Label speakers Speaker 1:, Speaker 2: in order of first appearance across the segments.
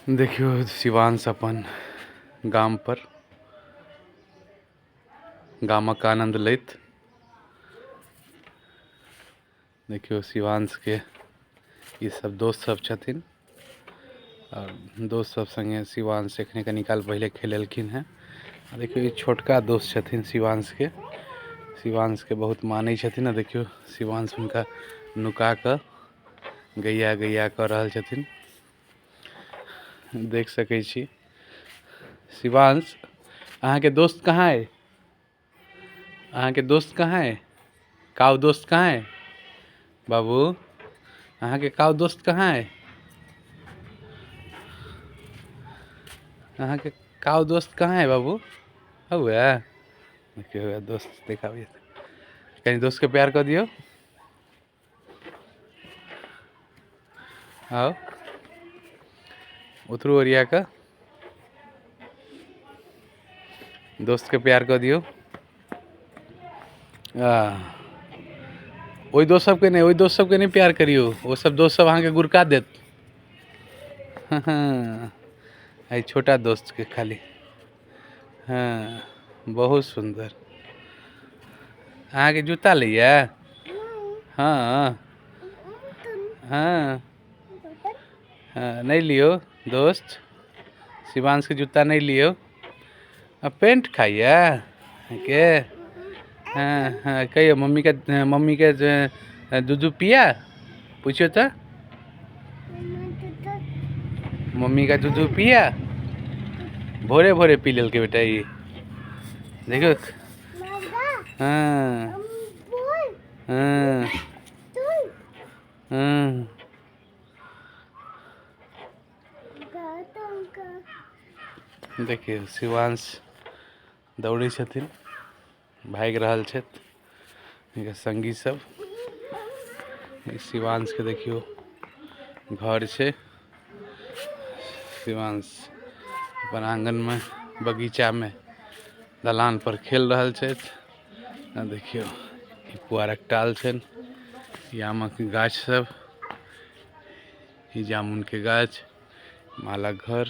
Speaker 1: देखियो शिवांश अपन गाम पर गामक आनंद लैत। देखियो शिवांश के ये सब दोस्त सब छथिन और दोस्त सब संगे शिवांश एखने कनी काल पहले खेलेलखिन हैं। देखियो ये छोटका दोस्त छथिन शिवांश के बहुत मानै छथिन। देखियो शिवांश उनका नुका कऽ गैया गैया कऽ रहल छथिन, देख सकै छी। शिवांश अहाँ के दोस्त कहाँ है? अहाँ के दोस्त कहाँ है? काऊ दोस्त कहाँ है बाबू? अहाँ के काऊ दोस्त कहाँ है? अहाँ के काऊ दोस्त कहाँ है बाबू? हुआ देखियो दोस्त देखाबिए, कहीं दोस्त के प्यार कर दियो। आओ उतरू ओरिया का दोस्त के प्यार कर दियो। ओई दोस्त सबके नहीं प्यार करियो, वो सब दोस्त सब अहाँ के गुरका देत। आई छोटा दोस्त के खाली। हाँ बहुत सुंदर। अहाँ के जूता लिया? हाँ हाँ हाँ नहीं लियो दोस्त, शिवांश के जूता नहीं लियो। अब पेंट खाइए के? हाँ हाँ कहियो मम्मी के दूध पिया? पूछो तो मम्मी का दूध पिया? भोरे भोरे पी लेल के बेटा ये देखो। हाँ हाँ हाँ देखिए शिवांश दौड़े छथिन, भाग रहल छथि संगी सब। शिवांश के देखियो घर छे। शिवांश अपन आंगन में बगीचा में दलान पर खेल रहल छथि। देखियो ई पुआरक टाल छन, ई आमक गाछ सब, ई जामुन के गाछ, माला घर।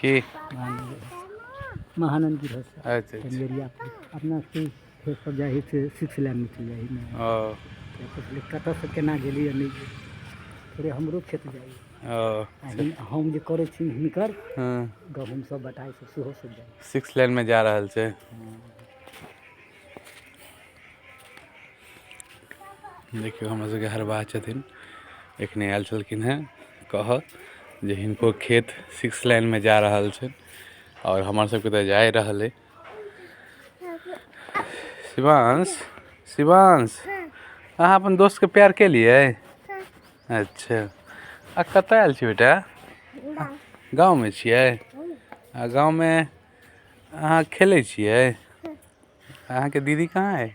Speaker 1: की
Speaker 2: महानंद की
Speaker 1: अच्छा
Speaker 2: अपना फेस पर जाही से 6 लाइन में चल जाही ना कत से केना गेली नहीं थोड़े हमरो खेत जाई। हम जे करे छी हिनकर गहूम सब बटाई सब सेहो सब जाई
Speaker 1: 6 लाइन में जा रहल छे। देखियो हमरा सबके हरवाह छथिन, एखने आयल छलखिन हैं कह जे हिनको खेत 6 लाइन में जा रहल छे और हमार सबके तो जाए रहल है। शिवांश अहाँ अपन दोस्त के प्यार के लिए? अच्छा आ कत आयल छी बेटा? गाँव में छियै? आ गाँव में अहाँ खेले छियै? अहाँ के दीदी कहाँ है?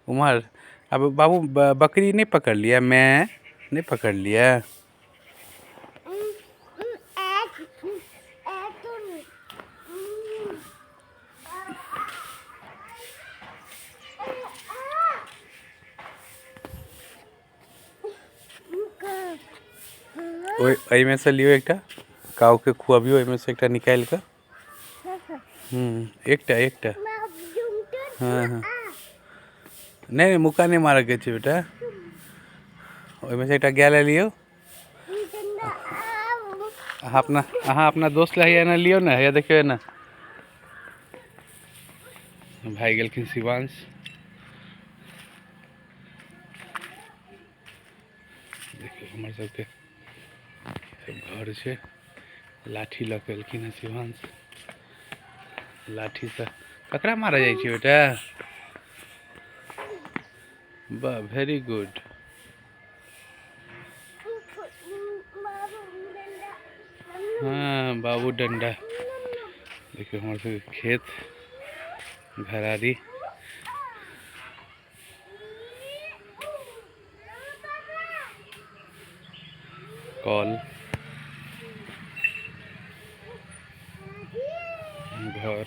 Speaker 1: उमर अब बाबू बकरी नहीं पकड़ लिया? मैं नहीं पकड़ लिया? में से लियो एकटा काऊ के खुआबियो, में से एकटा निकाल कर। एकटा हाँ हाँ नहीं मुक्का नहीं मारे के बेटा, में से एकटा गाय लियो। अहाँ अपना दोस्त ला ना लियो ना, या देखियो ना भाई गेलखिन शिवांश। देखियो हमर सबके घर छे, लाठी लऽ के एलखिन शिवांश। लाठी से ककरा मारा जाइ छै बेटा? वाह वेरी गुड। हाँ बाबू डंडा। देखियो हमारे सबके खेत घरारी। कल घर